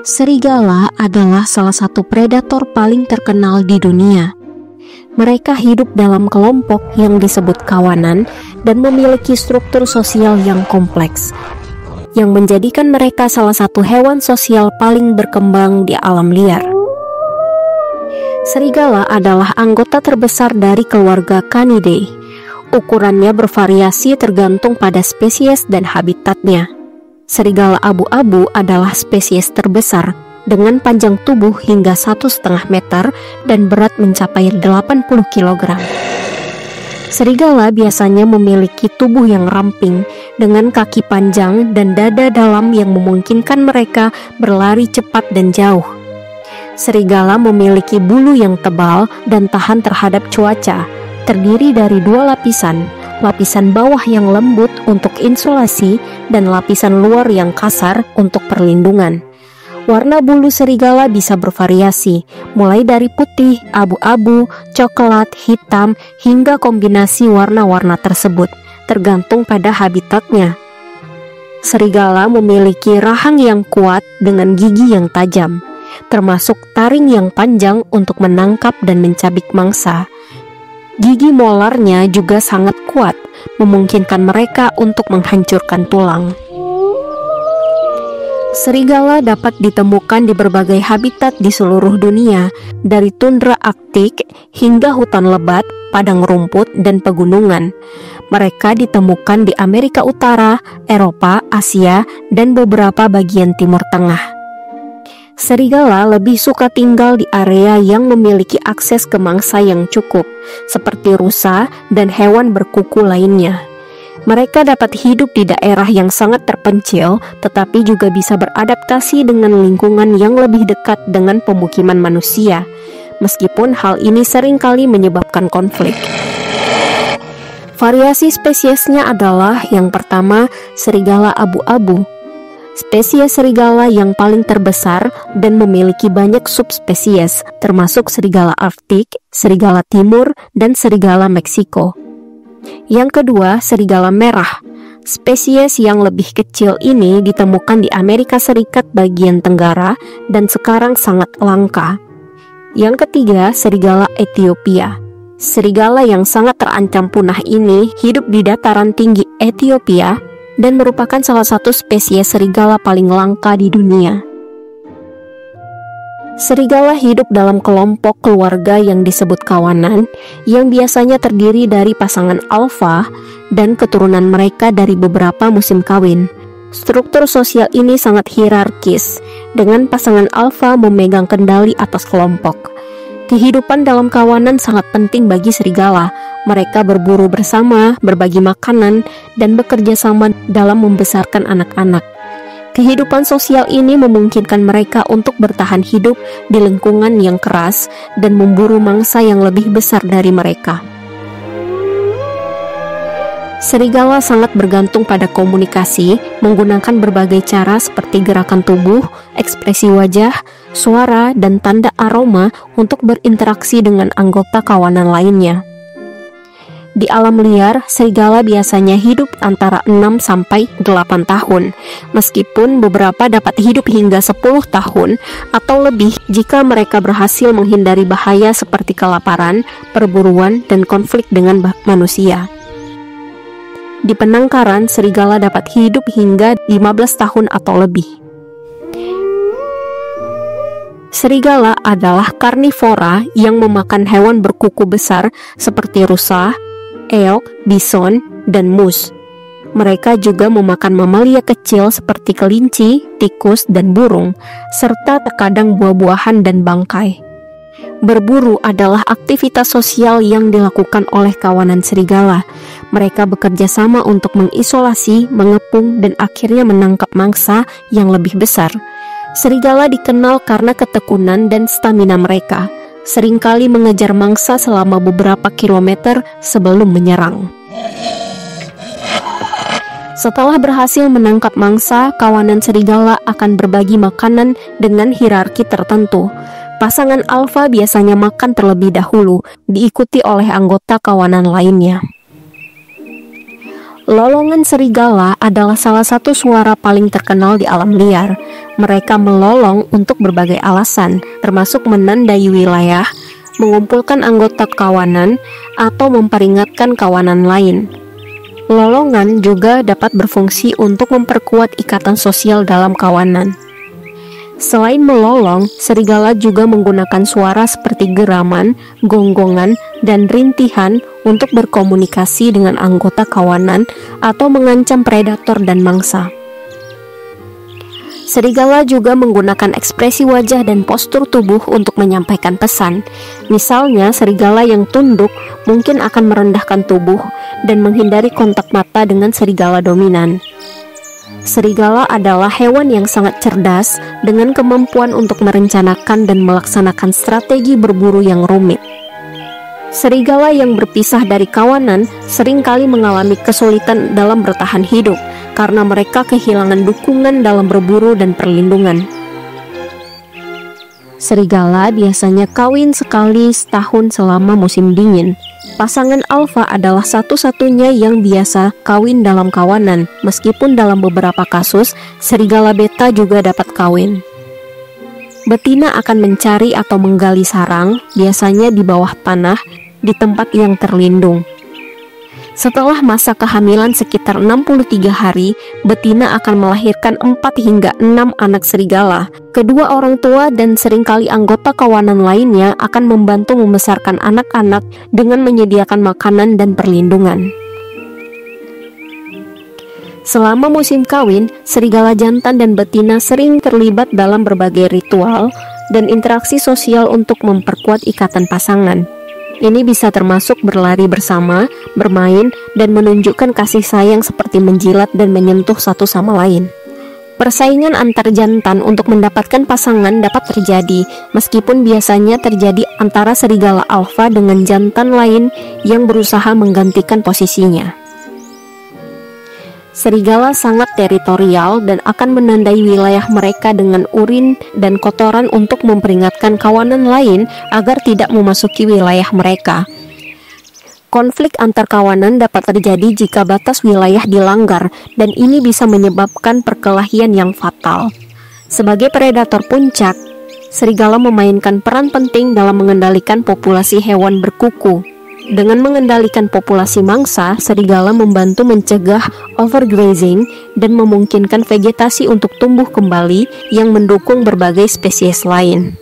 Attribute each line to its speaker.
Speaker 1: Serigala adalah salah satu predator paling terkenal di dunia. Mereka hidup dalam kelompok yang disebut kawanan dan memiliki struktur sosial yang kompleks, yang menjadikan mereka salah satu hewan sosial paling berkembang di alam liar. Serigala adalah anggota terbesar dari keluarga Canidae. Ukurannya bervariasi tergantung pada spesies dan habitatnya. Serigala abu-abu adalah spesies terbesar dengan panjang tubuh hingga 1,5 meter dan berat mencapai 80 kg. Serigala biasanya memiliki tubuh yang ramping dengan kaki panjang dan dada dalam yang memungkinkan mereka berlari cepat dan jauh. Serigala memiliki bulu yang tebal dan tahan terhadap cuaca, terdiri dari 2 lapisan. Lapisan bawah yang lembut untuk insulasi dan lapisan luar yang kasar untuk perlindungan. Warna bulu serigala bisa bervariasi, mulai dari putih, abu-abu, coklat, hitam, hingga kombinasi warna-warna tersebut, tergantung pada habitatnya. Serigala memiliki rahang yang kuat dengan gigi yang tajam, termasuk taring yang panjang untuk menangkap dan mencabik mangsa. Gigi molarnya juga sangat kuat, memungkinkan mereka untuk menghancurkan tulang. Serigala dapat ditemukan di berbagai habitat di seluruh dunia, dari tundra Arktik hingga hutan lebat, padang rumput, dan pegunungan. Mereka ditemukan di Amerika Utara, Eropa, Asia, dan beberapa bagian Timur Tengah. Serigala lebih suka tinggal di area yang memiliki akses ke mangsa yang cukup, seperti rusa dan hewan berkuku lainnya. Mereka dapat hidup di daerah yang sangat terpencil, tetapi juga bisa beradaptasi dengan lingkungan yang lebih dekat dengan pemukiman manusia, meskipun hal ini seringkali menyebabkan konflik. Variasi spesiesnya adalah yang pertama, serigala abu-abu. Spesies serigala yang paling terbesar dan memiliki banyak subspesies, termasuk serigala Arktik, serigala timur, dan serigala Meksiko. Yang kedua, serigala merah. Spesies yang lebih kecil ini ditemukan di Amerika Serikat bagian tenggara dan sekarang sangat langka. Yang ketiga, serigala Ethiopia. Serigala yang sangat terancam punah ini hidup di dataran tinggi Ethiopia dan merupakan salah satu spesies serigala paling langka di dunia. Serigala hidup dalam kelompok keluarga yang disebut kawanan, yang biasanya terdiri dari pasangan alfa dan keturunan mereka dari beberapa musim kawin. Struktur sosial ini sangat hierarkis, dengan pasangan alfa memegang kendali atas kelompok. Kehidupan dalam kawanan sangat penting bagi serigala. Mereka berburu bersama, berbagi makanan, dan bekerja sama dalam membesarkan anak-anak. Kehidupan sosial ini memungkinkan mereka untuk bertahan hidup di lingkungan yang keras dan memburu mangsa yang lebih besar dari mereka. Serigala sangat bergantung pada komunikasi, menggunakan berbagai cara seperti gerakan tubuh, ekspresi wajah, suara, dan tanda aroma untuk berinteraksi dengan anggota kawanan lainnya. Di alam liar, serigala biasanya hidup antara 6-8 tahun, meskipun beberapa dapat hidup hingga 10 tahun atau lebih jika mereka berhasil menghindari bahaya seperti kelaparan, perburuan, dan konflik dengan manusia. Di penangkaran, serigala dapat hidup hingga 15 tahun atau lebih. Serigala adalah karnivora yang memakan hewan berkuku besar seperti rusa, eok, bison, dan moose. Mereka juga memakan mamalia kecil seperti kelinci, tikus, dan burung, serta terkadang buah-buahan dan bangkai. Berburu adalah aktivitas sosial yang dilakukan oleh kawanan serigala. Mereka bekerja sama untuk mengisolasi, mengepung, dan akhirnya menangkap mangsa yang lebih besar. Serigala dikenal karena ketekunan dan stamina mereka, seringkali mengejar mangsa selama beberapa kilometer sebelum menyerang. Setelah berhasil menangkap mangsa, kawanan serigala akan berbagi makanan dengan hierarki tertentu. Pasangan alfa biasanya makan terlebih dahulu, diikuti oleh anggota kawanan lainnya. Lolongan serigala adalah salah satu suara paling terkenal di alam liar. Mereka melolong untuk berbagai alasan, termasuk menandai wilayah, mengumpulkan anggota kawanan, atau memperingatkan kawanan lain. Lolongan juga dapat berfungsi untuk memperkuat ikatan sosial dalam kawanan. Selain melolong, serigala juga menggunakan suara seperti geraman, gonggongan, dan rintihan untuk berkomunikasi dengan anggota kawanan atau mengancam predator dan mangsa. Serigala juga menggunakan ekspresi wajah dan postur tubuh untuk menyampaikan pesan. Misalnya, serigala yang tunduk mungkin akan merendahkan tubuh dan menghindari kontak mata dengan serigala dominan. Serigala adalah hewan yang sangat cerdas dengan kemampuan untuk merencanakan dan melaksanakan strategi berburu yang rumit. Serigala yang berpisah dari kawanan seringkali mengalami kesulitan dalam bertahan hidup karena mereka kehilangan dukungan dalam berburu dan perlindungan. Serigala biasanya kawin sekali setahun selama musim dingin. Pasangan alfa adalah satu-satunya yang biasa kawin dalam kawanan, meskipun dalam beberapa kasus, serigala beta juga dapat kawin. Betina akan mencari atau menggali sarang, biasanya di bawah tanah, di tempat yang terlindung. Setelah masa kehamilan sekitar 63 hari, betina akan melahirkan 4 hingga 6 anak serigala. Kedua orang tua dan seringkali anggota kawanan lainnya akan membantu membesarkan anak-anak dengan menyediakan makanan dan perlindungan. Selama musim kawin, serigala jantan dan betina sering terlibat dalam berbagai ritual dan interaksi sosial untuk memperkuat ikatan pasangan. Ini bisa termasuk berlari bersama, bermain, dan menunjukkan kasih sayang seperti menjilat dan menyentuh satu sama lain. Persaingan antar jantan untuk mendapatkan pasangan dapat terjadi, meskipun biasanya terjadi antara serigala alfa dengan jantan lain yang berusaha menggantikan posisinya. Serigala sangat teritorial dan akan menandai wilayah mereka dengan urin dan kotoran untuk memperingatkan kawanan lain agar tidak memasuki wilayah mereka. Konflik antar kawanan dapat terjadi jika batas wilayah dilanggar, dan ini bisa menyebabkan perkelahian yang fatal. Sebagai predator puncak, serigala memainkan peran penting dalam mengendalikan populasi hewan berkuku. Dengan mengendalikan populasi mangsa, serigala membantu mencegah overgrazing dan memungkinkan vegetasi untuk tumbuh kembali yang mendukung berbagai spesies lain.